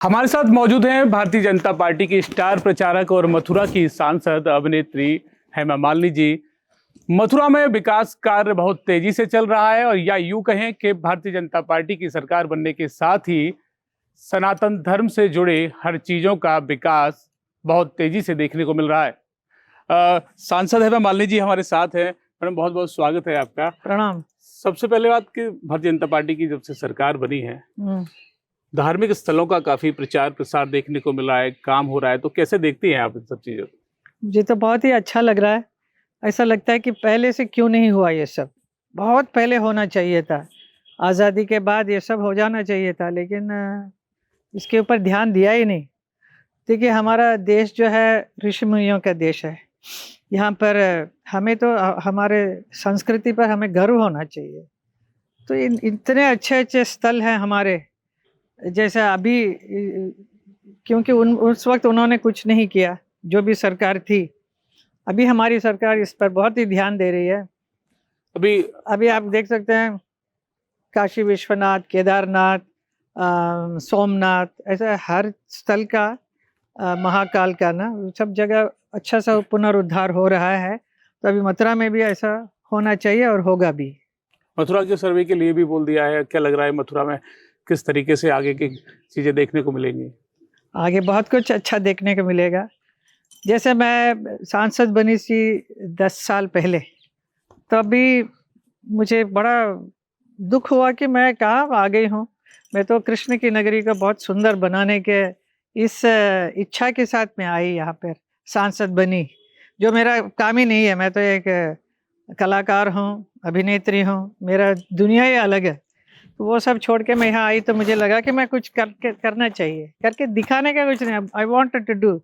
हमारे साथ मौजूद हैं भारतीय जनता पार्टी की स्टार प्रचारक और मथुरा की सांसद अभिनेत्री हेमा मालिनी जी। मथुरा में विकास कार्य बहुत तेजी से चल रहा है और या यूं कहें कि भारतीय जनता पार्टी की सरकार बनने के साथ ही सनातन धर्म से जुड़े हर चीजों का विकास बहुत तेजी से देखने को मिल रहा है। सांसद हेमा मालिनी जी हमारे साथ हैं। मैडम, बहुत बहुत स्वागत है आपका। प्रणाम। सबसे पहले बात कि भारतीय जनता पार्टी की जब से सरकार बनी है, धार्मिक स्थलों का काफी प्रचार प्रसार देखने को मिला है, काम हो रहा है, तो कैसे देखती हैं आप इन सब चीजों को? मुझे तो बहुत ही अच्छा लग रहा है। ऐसा लगता है कि पहले से क्यों नहीं हुआ ये सब, बहुत पहले होना चाहिए था। आज़ादी के बाद ये सब हो जाना चाहिए था, लेकिन इसके ऊपर ध्यान दिया ही नहीं। देखिए, हमारा देश जो है ऋषि मुनियों का देश है। यहाँ पर हमें तो हमारे संस्कृति पर हमें गर्व होना चाहिए। तो इतने अच्छे अच्छे स्थल हैं हमारे, जैसा अभी क्योंकि उस वक्त उन्होंने कुछ नहीं किया, जो भी सरकार थी। अभी हमारी सरकार इस पर बहुत ही ध्यान दे रही है। अभी आप देख सकते हैं, काशी विश्वनाथ, केदारनाथ, सोमनाथ, ऐसा हर स्थल का, महाकाल का ना, सब जगह अच्छा सा पुनरुद्धार हो रहा है। तो अभी मथुरा में भी ऐसा होना चाहिए और होगा भी। मथुरा के सर्वे के लिए भी बोल दिया है। क्या लग रहा है मथुरा में किस तरीके से आगे की चीजें देखने को मिलेंगी? आगे बहुत कुछ अच्छा देखने को मिलेगा। जैसे मैं सांसद बनी थी 10 साल पहले, तो अभी मुझे बड़ा दुख हुआ कि मैं कहाँ आ गई हूँ। मैं तो कृष्ण की नगरी को बहुत सुंदर बनाने के इस इच्छा के साथ मैं आई यहाँ पर, सांसद बनी। जो मेरा काम ही नहीं है, मैं तो एक कलाकार हूँ, अभिनेत्री हूँ, मेरा दुनिया ही अलग है। तो वो सब छोड़ के मैं यहाँ आई, तो मुझे लगा कि मैं कुछ करना चाहिए, करके दिखाने का कुछ नहीं। आई वॉन्टेड टू डू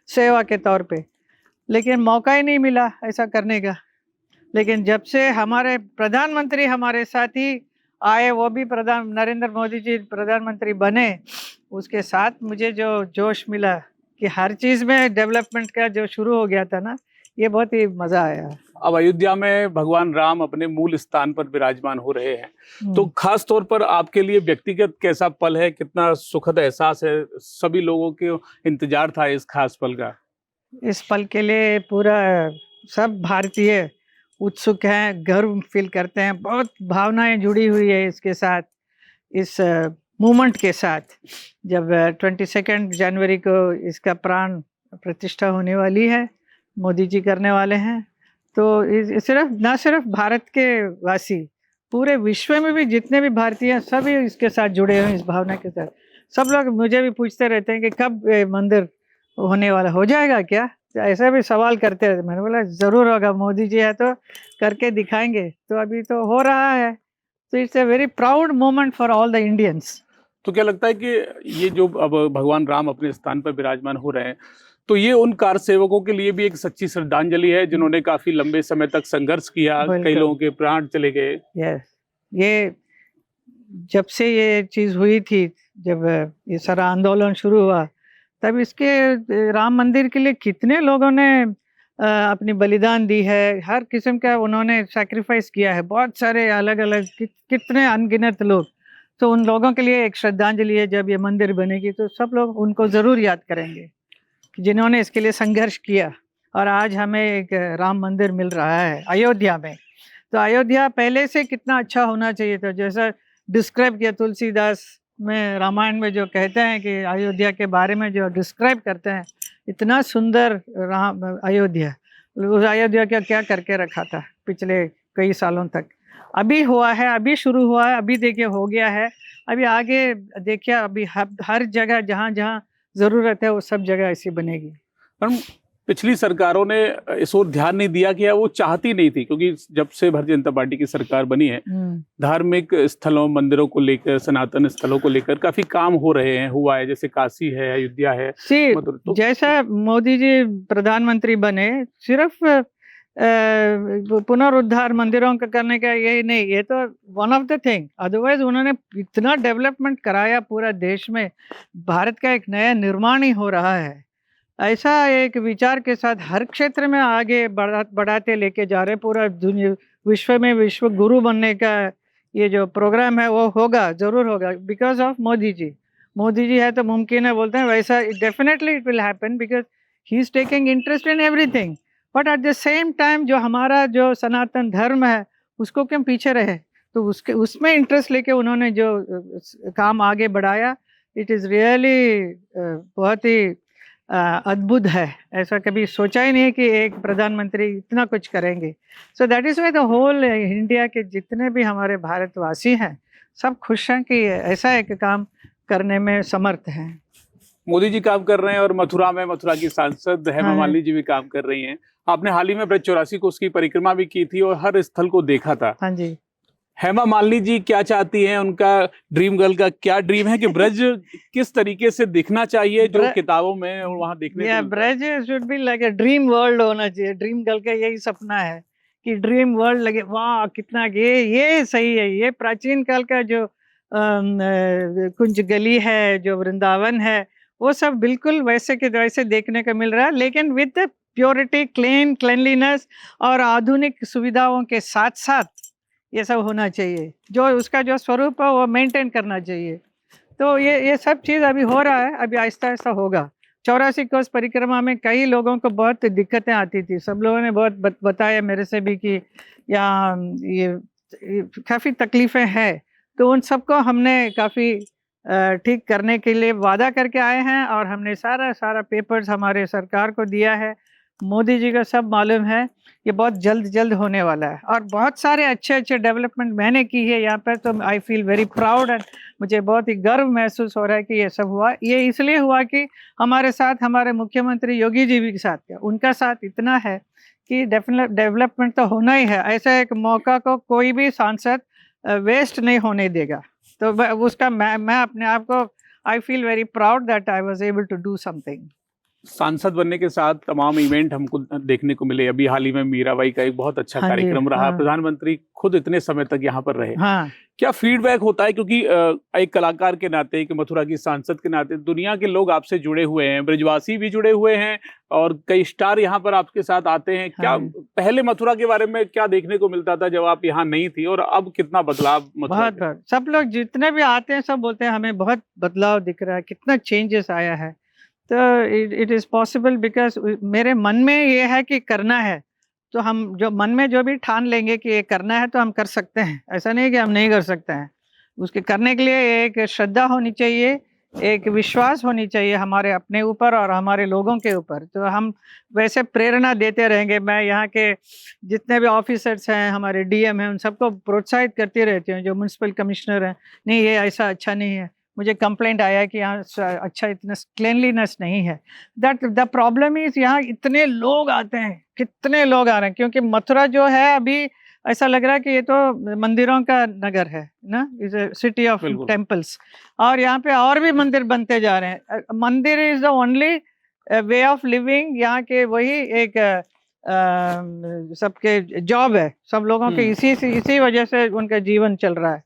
सेवा के तौर पे, लेकिन मौका ही नहीं मिला ऐसा करने का। लेकिन जब से हमारे प्रधानमंत्री हमारे साथ ही आए, वो भी नरेंद्र मोदी जी प्रधानमंत्री बने, उसके साथ मुझे जो जोश मिला कि हर चीज़ में डेवलपमेंट का जो शुरू हो गया था ना, ये बहुत ही मज़ा आया। अब अयोध्या में भगवान राम अपने मूल स्थान पर विराजमान हो रहे हैं, तो खास तौर पर आपके लिए व्यक्तिगत कैसा पल है, कितना सुखद एहसास है? सभी लोगों के इंतजार था इस खास पल का। इस पल के लिए पूरा सब भारतीय उत्सुक हैं, गर्व फील करते हैं, बहुत भावनाएं जुड़ी हुई है इसके साथ, इस मूवमेंट के साथ। जब 22 जनवरी को इसका प्राण प्रतिष्ठा होने वाली है, मोदी जी करने वाले हैं, तो सिर्फ भारत के वासी, पूरे विश्व में भी जितने भी भारतीय हैं, सभी इसके साथ जुड़े हुए हैं, इस भावना के साथ। सब लोग मुझे भी पूछते रहते हैं कि कब मंदिर होने वाला, हो जाएगा क्या, ऐसा भी सवाल करते रहते। मैंने बोला जरूर होगा, मोदी जी है तो करके दिखाएंगे। तो अभी तो हो रहा है, तो it's a very proud moment for all the Indians. तो क्या लगता है कि ये जो अब भगवान राम अपने स्थान पर विराजमान हो रहे हैं, तो ये उन कार सेवकों के लिए भी एक सच्ची श्रद्धांजलि है जिन्होंने काफी लंबे समय तक संघर्ष किया, कई लोगों के प्राण चले गए। यस, ये जब से ये चीज हुई थी, जब ये सारा आंदोलन शुरू हुआ, तब इसके राम मंदिर के लिए कितने लोगों ने अपनी बलिदान दी है, हर किस्म का उन्होंने सैक्रिफाइस किया है, बहुत सारे अलग अलग कितने अनगिनत लोग। तो उन लोगों के लिए एक श्रद्धांजलि है। जब ये मंदिर बनेगी तो सब लोग उनको ज़रूर याद करेंगे जिन्होंने इसके लिए संघर्ष किया। और आज हमें एक राम मंदिर मिल रहा है अयोध्या में। तो अयोध्या पहले से कितना अच्छा होना चाहिए था, जैसा डिस्क्राइब किया तुलसीदास में, रामायण में जो कहते हैं कि अयोध्या के बारे में जो डिस्क्राइब करते हैं, इतना सुंदर अयोध्या। उस अयोध्या का क्या करके रखा था पिछले कई सालों तक। अभी हुआ है, अभी शुरू हुआ है, अभी देखिए हो गया है। अभी आगे देखिए, अभी हर जगह जहाँ जहाँ ज़रूरत है वो सब जगह ऐसी बनेगी। पिछली सरकारों ने इस ओर ध्यान नहीं दिया कि वो चाहती नहीं थी, क्योंकि जब से भारतीय जनता पार्टी की सरकार बनी है, धार्मिक स्थलों, मंदिरों को लेकर, सनातन स्थलों को लेकर काफी काम हो रहे हैं, हुआ है। जैसे काशी है, अयोध्या है। तो जैसा मोदी जी प्रधानमंत्री बने, सिर्फ पुनरुद्धार मंदिरों का करने का यही नहीं, ये तो one of the thing. Otherwise उन्होंने इतना डेवलपमेंट कराया पूरा देश में, भारत का एक नया निर्माण ही हो रहा है। ऐसा एक विचार के साथ हर क्षेत्र में आगे बढ़ाते लेके जा रहे। पूरा दुनिया, विश्व में विश्व गुरु बनने का ये जो प्रोग्राम है वो होगा, जरूर होगा, बिकॉज ऑफ मोदी जी। मोदी जी है तो मुमकिन है बोलते हैं, वैसा definitely it will happen because he is taking interest in everything. But at the same time जो हमारा जो सनातन धर्म है उसको क्यों पीछे रहे, तो उसके उसमें इंटरेस्ट लेके उन्होंने जो काम आगे बढ़ाया, इट इज़ रियली बहुत ही अद्भुत है। ऐसा कभी सोचा ही नहीं कि एक प्रधानमंत्री इतना कुछ करेंगे। So that is why the whole India के जितने भी हमारे भारतवासी हैं सब खुश हैं कि ऐसा एक काम करने में समर्थ हैं। मोदी जी काम कर रहे हैं और मथुरा की सांसद हेमा हाँ। मालिनी जी भी काम कर रही हैं। आपने हाल ही में ब्रज 84 को उसकी परिक्रमा भी की थी और हर स्थल को देखा था। हाँ जी। हेमा मालिनी जी क्या चाहती हैं, उनका ड्रीम गर्ल का क्या ड्रीम है कि ब्रज किस तरीके से दिखना चाहिए जो किताबों में और वहां देखने को मिलता है? Braj should be like a dream world होना चाहिए। ड्रीम गर्ल का यही सपना है कि ड्रीम वर्ल्ड लगे, वाह कितना ये सही है। ये प्राचीन काल का जो कुंज गली है, जो वृंदावन है, वो सब बिल्कुल वैसे के वैसे देखने को मिल रहा है, लेकिन विद प्योरिटी, क्लेनलीनेस और आधुनिक सुविधाओं के साथ साथ ये सब होना चाहिए। जो उसका जो स्वरूप है वो मेंटेन करना चाहिए। तो ये सब चीज़ अभी हो रहा है, अभी आहिस्ता आहिस्ता होगा। 84 कोस परिक्रमा में कई लोगों को बहुत दिक्कतें आती थी। सब लोगों ने बहुत बताया मेरे से भी कि यहाँ ये काफ़ी तकलीफ़ें हैं। तो उन सबको हमने काफ़ी ठीक करने के लिए वादा करके आए हैं और हमने सारा पेपर्स हमारे सरकार को दिया है। मोदी जी का सब मालूम है, ये बहुत जल्द होने वाला है और बहुत सारे अच्छे डेवलपमेंट मैंने की है यहाँ पर। तो आई फील वेरी प्राउड एंड मुझे बहुत ही गर्व महसूस हो रहा है कि ये सब हुआ। ये इसलिए हुआ कि हमारे साथ हमारे मुख्यमंत्री योगी जी भी साथ क्या, उनका साथ इतना है कि डेवलपमेंट तो होना ही है। ऐसा एक मौका को कोई भी सांसद वेस्ट नहीं होने देगा। तो उसका मैं अपने आप को I feel very proud that I was able to do something. सांसद बनने के साथ तमाम इवेंट हमको देखने को मिले। अभी हाल ही में मीराबाई का एक बहुत अच्छा कार्यक्रम रहा। प्रधानमंत्री खुद इतने समय तक यहाँ पर रहे। क्या फीडबैक होता है, क्योंकि एक कलाकार के नाते, एक मथुरा की सांसद के नाते दुनिया के लोग आपसे जुड़े हुए हैं, ब्रजवासी भी जुड़े हुए हैं और कई स्टार यहाँ पर आपके साथ आते हैं। क्या पहले मथुरा के बारे में क्या देखने को मिलता था जब आप यहाँ नहीं थी, और अब कितना बदलाव? बहुत सब लोग जितने भी आते हैं सब बोलते हैं हमें बहुत बदलाव दिख रहा है, कितना चेंजेस आया है। तो इट इज़ पॉसिबल बिकॉज मेरे मन में ये है कि करना है, तो हम जो मन में जो भी ठान लेंगे कि ये करना है तो हम कर सकते हैं। ऐसा नहीं कि हम नहीं कर सकते हैं। उसके करने के लिए एक श्रद्धा होनी चाहिए, एक विश्वास होनी चाहिए हमारे अपने ऊपर और हमारे लोगों के ऊपर। तो हम वैसे प्रेरणा देते रहेंगे। मैं यहाँ के जितने भी ऑफिसर्स हैं, हमारे डीएम हैं, उन सबको प्रोत्साहित करती रहती हूँ। जो म्यूनसिपल कमिश्नर हैं, नहीं ये ऐसा अच्छा नहीं है, मुझे कंप्लेंट आया है कि यहाँ अच्छा इतना क्लीनलीनेस नहीं है। दैट द प्रॉब्लम इज यहाँ इतने लोग आते हैं, कितने लोग आ रहे हैं, क्योंकि मथुरा जो है अभी ऐसा लग रहा है कि ये तो मंदिरों का नगर है ना, is a city of temples. और यहाँ पे और भी मंदिर बनते जा रहे हैं। मंदिर is the only way of living. यहाँ के वही एक सबके जॉब है, सब लोगों के इसी वजह से उनका जीवन चल रहा है।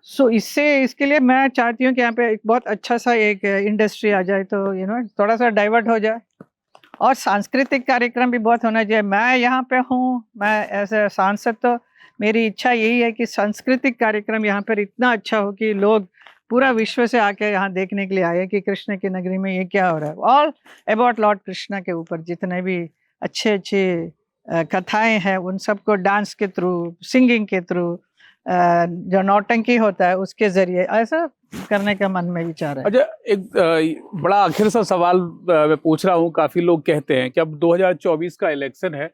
सो इसके लिए मैं चाहती हूँ कि यहाँ पे एक बहुत अच्छा सा एक इंडस्ट्री आ जाए, तो थोड़ा सा डाइवर्ट हो जाए। और सांस्कृतिक कार्यक्रम भी बहुत होना चाहिए। मैं यहाँ पे हूँ, मैं ऐसे सांसद, तो मेरी इच्छा यही है कि सांस्कृतिक कार्यक्रम यहाँ पर इतना अच्छा हो कि लोग पूरा विश्व से आके यहाँ देखने के लिए आए कि कृष्ण की नगरी में ये क्या हो रहा है। ऑल अबाउट लॉर्ड कृष्णा के ऊपर जितने भी अच्छे कथाएं हैं, उन सबको डांस के थ्रू, सिंगिंग के थ्रू, जो नौटंकी होता है उसके जरिए ऐसा करने का मन में विचार है। अच्छा, एक बड़ा आखिर सा सवाल मैं पूछ रहा हूँ। काफी लोग कहते हैं कि अब 2024 का इलेक्शन है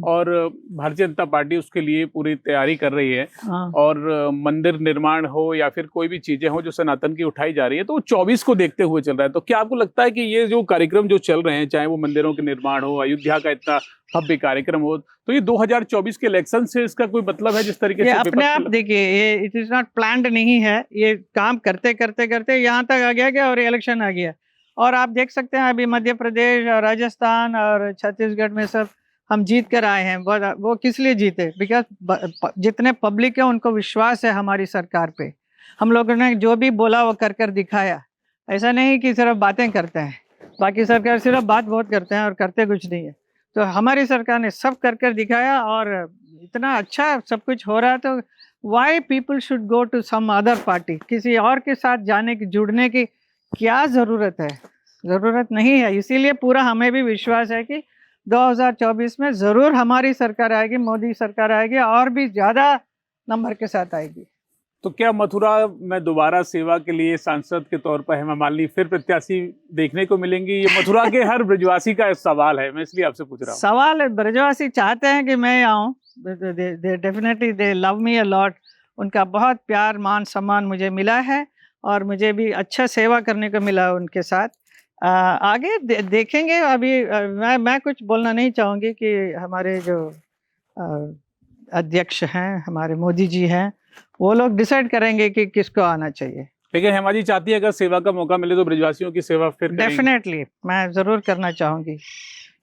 और भारतीय जनता पार्टी उसके लिए पूरी तैयारी कर रही है, और मंदिर निर्माण हो या फिर कोई भी चीजें हो जो सनातन की उठाई जा रही है, तो वो 24 को देखते हुए चल रहा है। तो क्या आपको लगता है कि ये जो कार्यक्रम जो चल रहे हैं, चाहे वो मंदिरों के निर्माण हो, अयोध्या का इतना भव्य कार्यक्रम हो, तो ये 2024 के इलेक्शन से इसका कोई मतलब है? जिस तरीके से अपने आप देखिए, ये इट इज नॉट प्लान्ड नहीं है। ये काम करते करते यहाँ तक आ गया और इलेक्शन आ गया। और आप देख सकते हैं अभी मध्य प्रदेश और राजस्थान और छत्तीसगढ़ में सब हम जीत कर आए हैं। वो किस लिए जीते? बिकॉज जितने पब्लिक है उनको विश्वास है हमारी सरकार पे। हम लोगों ने जो भी बोला वो कर दिखाया। ऐसा नहीं कि सिर्फ बातें करते हैं, बाकी सरकार सिर्फ बात बहुत करते हैं और करते कुछ नहीं है। तो हमारी सरकार ने सब कर दिखाया और इतना अच्छा सब कुछ हो रहा है। तो why people should go to some other party? किसी और के साथ जाने की, जुड़ने की क्या ज़रूरत है? ज़रूरत नहीं है। इसीलिए पूरा हमें भी विश्वास है कि 2024 में ज़रूर हमारी सरकार आएगी, मोदी सरकार आएगी और भी ज़्यादा नंबर के साथ आएगी। तो क्या मथुरा में दोबारा सेवा के लिए सांसद के तौर पर हेमा मालिनी फिर प्रत्याशी देखने को मिलेंगी? ये मथुरा के हर ब्रजवासी का एक सवाल है, मैं इसलिए आपसे पूछ रहा हूँ। सवाल है, ब्रजवासी चाहते हैं कि मैं आऊँ, definitely they love me a lot. उनका बहुत प्यार मान सम्मान मुझे मिला है और मुझे भी अच्छा सेवा करने को मिला उनके साथ। आगे देखेंगे। अभी मैं कुछ बोलना नहीं चाहूँगी कि हमारे जो अध्यक्ष हैं, हमारे मोदी जी हैं, वो लोग डिसाइड करेंगे कि किसको आना चाहिए। लेकिन हेमा जी चाहती है अगर सेवा का मौका मिले तो ब्रजवासियों की सेवा फिर करेंगी? डेफिनेटली मैं ज़रूर करना चाहूँगी,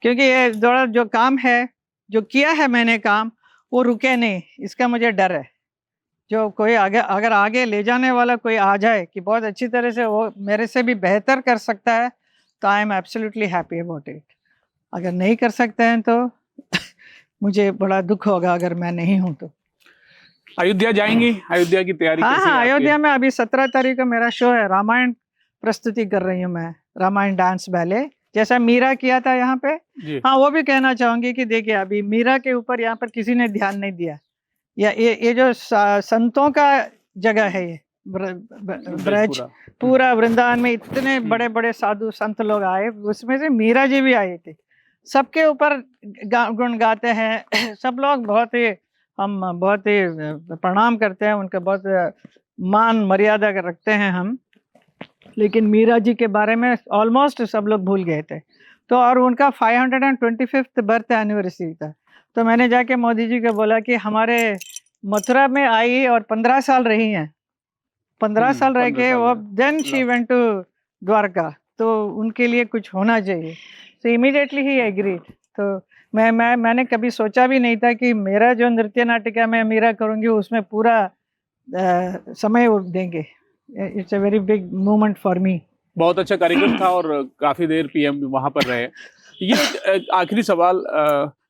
क्योंकि ये जो काम है, जो किया है मैंने काम, वो रुके नहीं, इसका मुझे डर है। जो कोई आगे अगर आगे ले जाने वाला कोई आ जाए कि बहुत अच्छी तरह से वो मेरे से भी बेहतर कर सकता है, तो I am absolutely happy about it. अगर नहीं कर सकते हैं तो मुझे बड़ा दुख होगा अगर मैं नहीं हूँ तो। अयोध्या जाएंगी? अयोध्या की तैयारी कैसी है हाँ, आपकी? अयोध्या में अभी 17 तारीख को मेरा शो है, रामायण प्रस्तुति कर रही हूँ मैं, रामायण डांस बैले, जैसा मीरा किया था यहाँ पे। हाँ, वो भी कहना चाहूंगी कि देखिए अभी मीरा के ऊपर यहाँ पर किसी ने ध्यान नहीं दिया। या ये जो संतों का जगह है, ये ब्रज पूरा वृंदावन में इतने बड़े बड़े साधु संत लोग आए, उसमें से मीरा जी भी आई थी। सबके ऊपर गुण गाते हैं सब लोग, बहुत ही हम बहुत ही प्रणाम करते हैं उनका, बहुत मान मर्यादा रखते हैं हम। लेकिन मीरा जी के बारे में ऑलमोस्ट सब लोग भूल गए थे। तो और उनका 525th बर्थ एनिवर्सरी था, तो मैंने जाके मोदी जी को बोला कि हमारे मथुरा में आई और 15 साल रही हैं, 15 साल रह के वो then she went to Dwarka, तो उनके लिए कुछ होना चाहिए। तो इमीडिएटली ही एग्रीड। तो मैंने कभी सोचा भी नहीं था कि मेरा जो नृत्य नाटिका मैं मीरा करूँगी उसमें पूरा समय वो देंगे। It's a very big moment for me. बहुत अच्छा कार्यक्रम था और काफी देर पीएम वहां पर रहे। ये आखिरी सवाल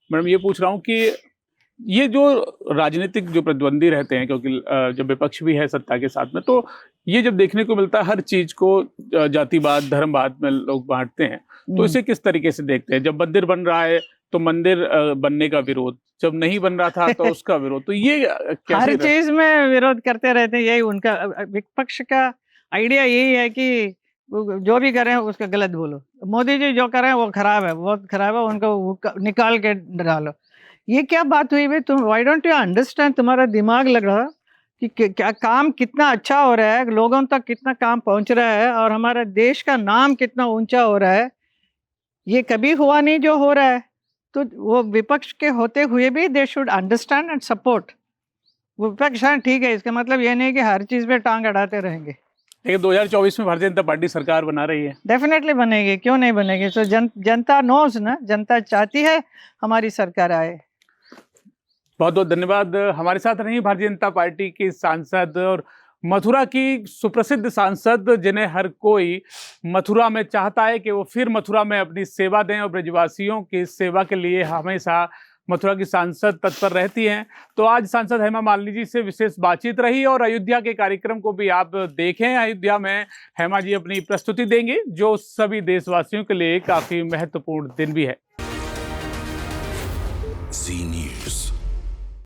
मैडम ये पूछ रहा हूँ कि ये जो राजनीतिक जो प्रतिद्वंदी रहते हैं, क्योंकि जब विपक्ष भी है सत्ता के साथ में, तो ये जब देखने को मिलता है हर चीज को जातिवाद धर्मवाद में लोग बांटते हैं, तो इसे किस तरीके से देखते हैं? जब मंदिर बन रहा है तो मंदिर बनने का विरोध, जब नहीं बन रहा था तो उसका विरोध, तो ये कैसे? हर चीज में विरोध करते रहते हैं, यही उनका विपक्ष का आइडिया यही है कि जो भी करें उसका गलत बोलो। मोदी जी जो करें वो खराब है, बहुत खराब है, उनको निकाल के डालो। ये क्या बात हुई भाई? तुम व्हाई डोंट यू अंडरस्टैंड? तुम्हारा दिमाग लग रहा कि क्या काम कितना अच्छा हो रहा है, लोगों तक कितना काम पहुंच रहा है और हमारा देश का नाम कितना ऊंचा हो रहा है। ये कभी हुआ नहीं जो हो रहा है। तो वो विपक्ष के होते हुए भी they should understand and support. विपक्ष है ठीक है, इसका मतलब ये नहीं कि हर चीज पे टांग अड़ाते रहेंगे। लेकिन 2024 में भारतीय जनता पार्टी सरकार बना रही है। डेफिनेटली बनेगी, क्यों नहीं बनेगी? तो जनता नोज ना, जनता चाहती है हमारी सरकार आए। बहुत बहुत धन्यवाद। हमारे साथ रही भारतीय जनता पार्टी की सांसद और मथुरा की सुप्रसिद्ध सांसद, जिन्हें हर कोई मथुरा में चाहता है कि वो फिर मथुरा में अपनी सेवा दें और ब्रजवासियों की सेवा के लिए हमेशा मथुरा की सांसद तत्पर रहती हैं। तो आज सांसद हेमा मालिनी जी से विशेष बातचीत रही और अयोध्या के कार्यक्रम को भी आप देखें। अयोध्या में हेमा जी अपनी प्रस्तुति देंगी, जो सभी देशवासियों के लिए काफी महत्वपूर्ण दिन भी है।